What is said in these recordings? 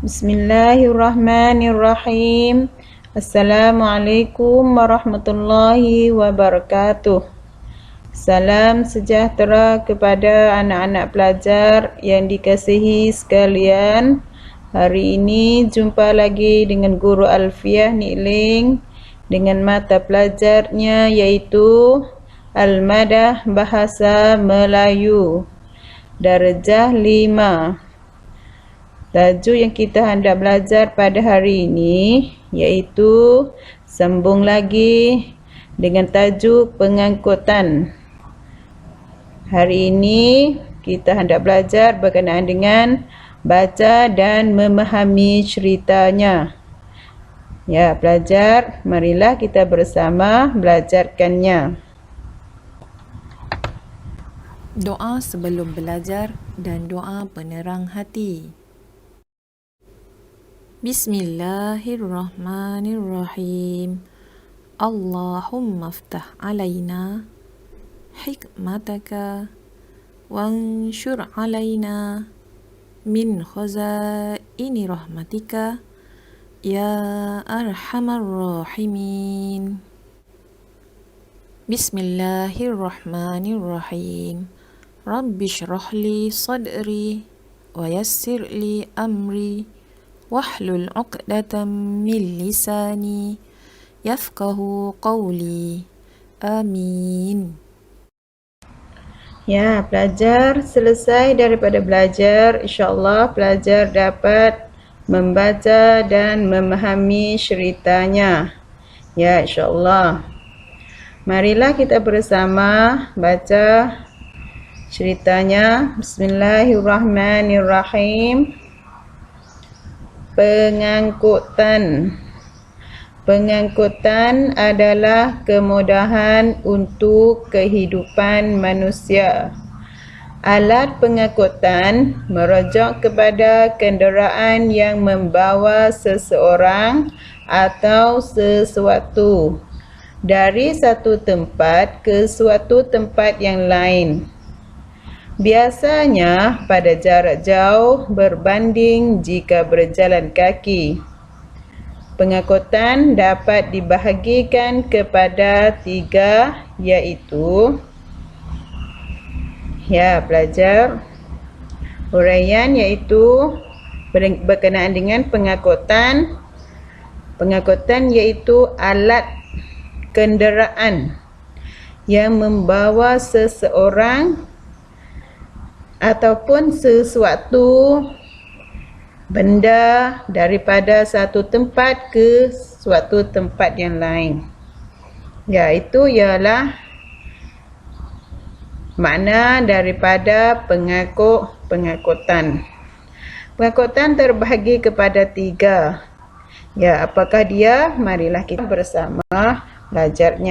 Bismillahirrahmanirrahim. Assalamualaikum warahmatullahi wabarakatuh. Salam sejahtera kepada anak-anak pelajar yang dikasihi sekalian. Hari ini jumpa lagi dengan Guru Alfiah Nikling dengan mata pelajarnya iaitu Al-Madah Bahasa Melayu Darjah 5. Tajuk yang kita hendak belajar pada hari ini iaitu sambung lagi dengan tajuk pengangkutan. Hari ini kita hendak belajar berkenaan dengan baca dan memahami ceritanya. Ya, pelajar, marilah kita bersama belajarkannya. Doa sebelum belajar dan doa penerang hati. Bismillahirrahmanirrahim. Allahumma aftah alaina hikmataka wanshur alaina min khazaini rahmatika ya arhamar rahimin. Bismillahirrahmanirrahim. Rabbi shrah li sadri wa yassir li amri wahlul 'uqdatam min lisani yafqahu qawli. Amin. Ya, pelajar selesai daripada belajar, insya-Allah pelajar dapat membaca dan memahami ceritanya. Ya, insya-Allah. Marilah kita bersama baca ceritanya. Bismillahirrahmanirrahim. Pengangkutan. Pengangkutan adalah kemudahan untuk kehidupan manusia. Alat pengangkutan merujuk kepada kenderaan yang membawa seseorang atau sesuatu dari satu tempat ke suatu tempat yang lain. Biasanya pada jarak jauh berbanding jika berjalan kaki. Pengangkutan dapat dibahagikan kepada 3 iaitu pelajar, huraian iaitu berkenaan dengan pengangkutan. Pengangkutan iaitu alat kenderaan yang membawa seseorang ataupun sesuatu benda daripada satu tempat ke suatu tempat yang lain. Ya, itu ialah makna daripada pengangkutan. Pengangkutan terbahagi kepada 3. Ya, apakah dia? Marilah kita bersama belajarnya.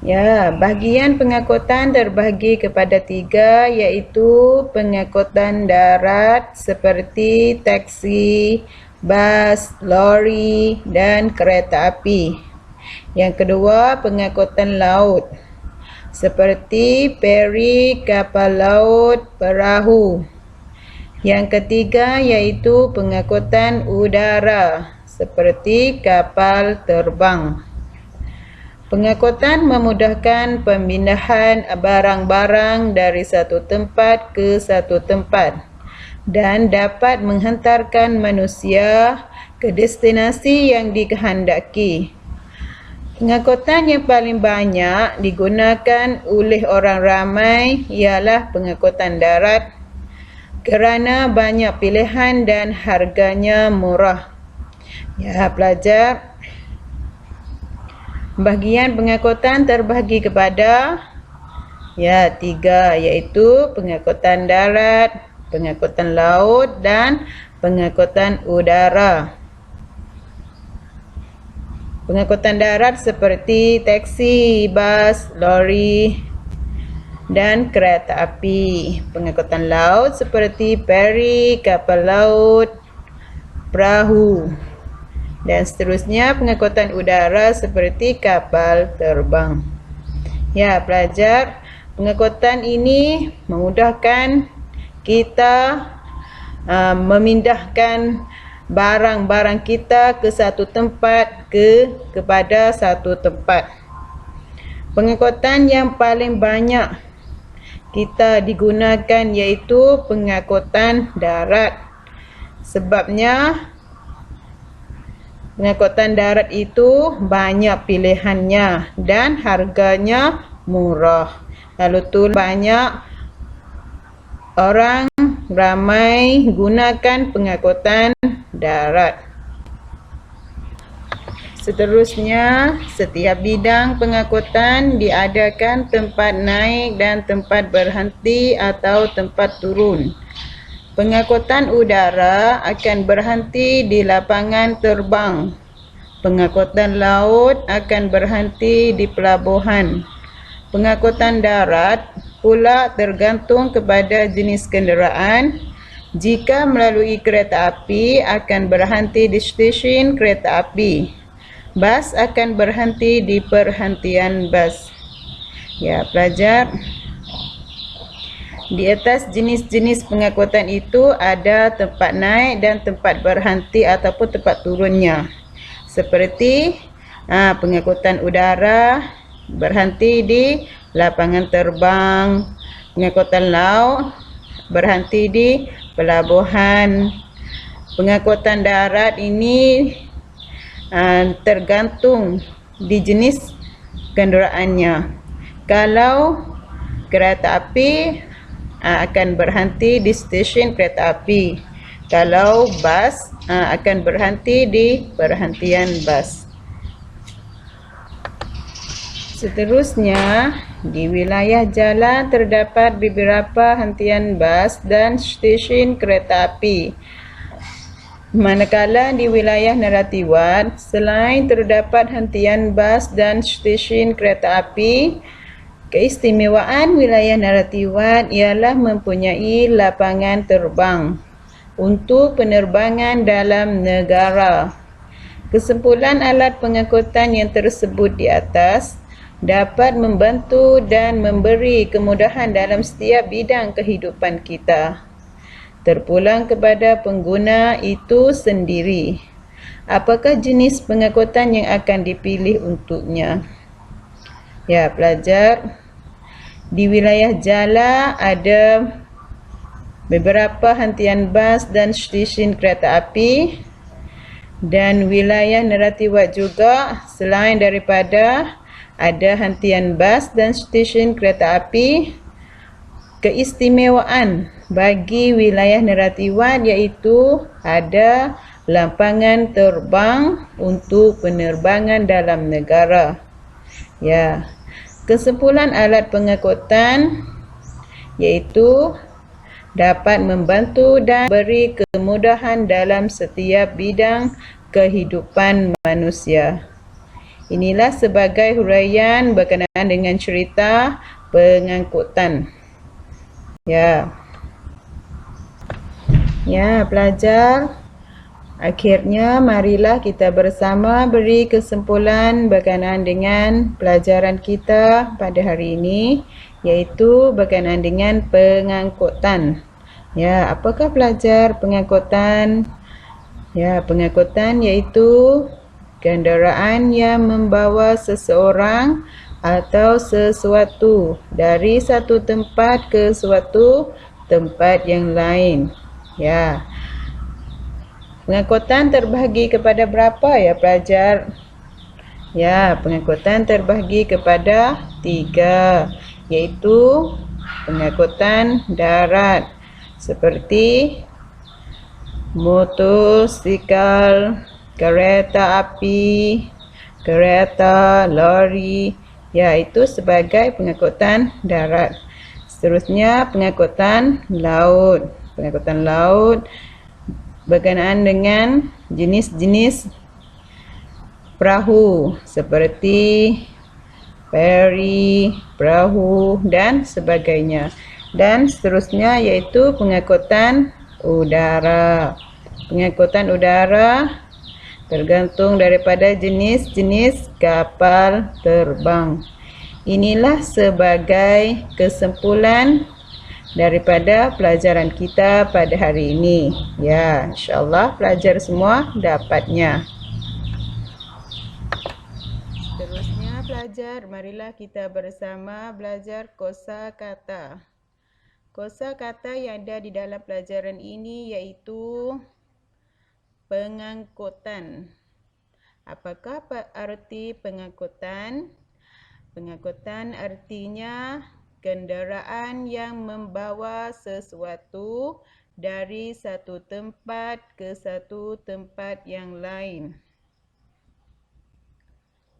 Ya, bahagian pengangkutan terbahagi kepada 3 iaitu pengangkutan darat seperti taksi, bas, lori dan kereta api. Yang kedua, pengangkutan laut seperti feri, kapal laut, perahu. Yang ketiga iaitu pengangkutan udara seperti kapal terbang. Pengangkutan memudahkan pemindahan barang-barang dari satu tempat ke satu tempat dan dapat menghantarkan manusia ke destinasi yang dikehendaki. Pengangkutan yang paling banyak digunakan oleh orang ramai ialah pengangkutan darat kerana banyak pilihan dan harganya murah. Ya, pelajar, bahagian pengangkutan terbahagi kepada 3 iaitu pengangkutan darat, pengangkutan laut dan pengangkutan udara. Pengangkutan darat seperti taksi, bas, lori dan kereta api. Pengangkutan laut seperti feri, kapal laut, perahu. Dan seterusnya pengangkutan udara seperti kapal terbang. Ya, pelajar, pengangkutan ini memudahkan kita memindahkan barang-barang kita ke satu tempat kepada satu tempat. Pengangkutan yang paling banyak kita digunakan iaitu pengangkutan darat. Sebabnya pengangkutan darat itu banyak pilihannya dan harganya murah. Lalu tu banyak orang ramai gunakan pengangkutan darat. Seterusnya, setiap bidang pengangkutan diadakan tempat naik dan tempat berhenti atau tempat turun. Pengangkutan udara akan berhenti di lapangan terbang. Pengangkutan laut akan berhenti di pelabuhan. Pengangkutan darat pula tergantung kepada jenis kenderaan. Jika melalui kereta api akan berhenti di stesen kereta api. Bas akan berhenti di perhentian bas. Ya, pelajar. Di atas jenis-jenis pengangkutan itu ada tempat naik dan tempat berhenti ataupun tempat turunnya. Seperti pengangkutan udara berhenti di lapangan terbang, pengangkutan laut berhenti di pelabuhan. Pengangkutan darat ini tergantung di jenis kenderaannya. Kalau kereta api akan berhenti di stesen kereta api. Kalau bas akan berhenti di perhentian bas. Seterusnya, di wilayah jalan terdapat beberapa hentian bas dan stesen kereta api. Manakala di wilayah Narathiwat, selain terdapat hentian bas dan stesen kereta api, keistimewaan wilayah Narathiwat ialah mempunyai lapangan terbang untuk penerbangan dalam negara. Kesimpulan alat pengangkutan yang tersebut di atas dapat membantu dan memberi kemudahan dalam setiap bidang kehidupan kita. Terpulang kepada pengguna itu sendiri. Apakah jenis pengangkutan yang akan dipilih untuknya? Ya, pelajar. Di wilayah Jala ada beberapa hentian bas dan stesen kereta api. Dan wilayah Narathiwat juga selain daripada ada hentian bas dan stesen kereta api, keistimewaan bagi wilayah Narathiwat iaitu ada lapangan terbang untuk penerbangan dalam negara. Ya, kesimpulan alat pengangkutan iaitu dapat membantu dan beri kemudahan dalam setiap bidang kehidupan manusia. Inilah sebagai huraian berkenaan dengan cerita pengangkutan. Ya, pelajar. Akhirnya, marilah kita bersama beri kesimpulan berkenaan dengan pelajaran kita pada hari ini, iaitu berkenaan dengan pengangkutan. Ya, apakah pelajar pengangkutan? Ya, pengangkutan iaitu kenderaan yang membawa seseorang atau sesuatu dari satu tempat ke suatu tempat yang lain. Ya. Pengangkutan terbahagi kepada berapa ya pelajar? Ya, pengangkutan terbahagi kepada 3, iaitu pengangkutan darat seperti motosikal, kereta api, kereta, lori. Ya, itu sebagai pengangkutan darat. Seterusnya pengangkutan laut. Pengangkutan laut berkenaan dengan jenis-jenis perahu seperti feri, perahu dan sebagainya. Dan seterusnya iaitu pengangkutan udara. Pengangkutan udara tergantung daripada jenis-jenis kapal terbang. Inilah sebagai kesimpulan daripada pelajaran kita pada hari ini. Ya, insyaAllah pelajar semua dapatnya. Seterusnya pelajar, marilah kita bersama belajar kosakata. Kosakata yang ada di dalam pelajaran ini iaitu pengangkutan. Apakah arti pengangkutan? Pengangkutan artinya kenderaan yang membawa sesuatu dari satu tempat ke satu tempat yang lain.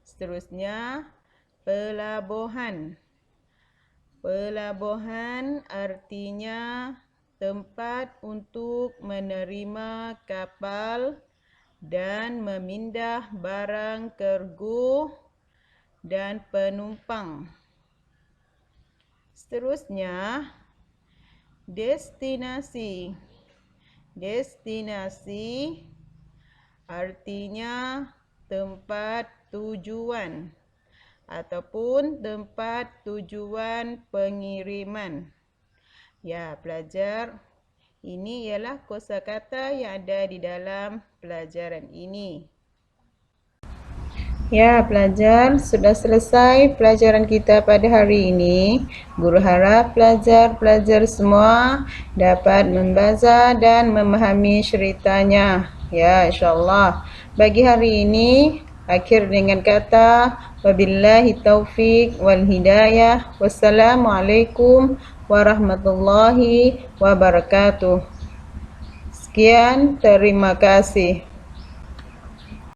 Seterusnya, pelabuhan. Pelabuhan artinya tempat untuk menerima kapal dan memindah barang kargo dan penumpang. Seterusnya, destinasi. Destinasi artinya tempat tujuan ataupun tempat tujuan pengiriman. Ya, pelajar, ini ialah kosakata yang ada di dalam pelajaran ini. Ya, pelajar, sudah selesai pelajaran kita pada hari ini. Guru harap pelajar semua dapat membaca dan memahami ceritanya. Ya, insyaAllah. Bagi hari ini, akhir dengan kata wabillahi taufiq wal hidayah. Wassalamualaikum warahmatullahi wabarakatuh. Sekian, terima kasih.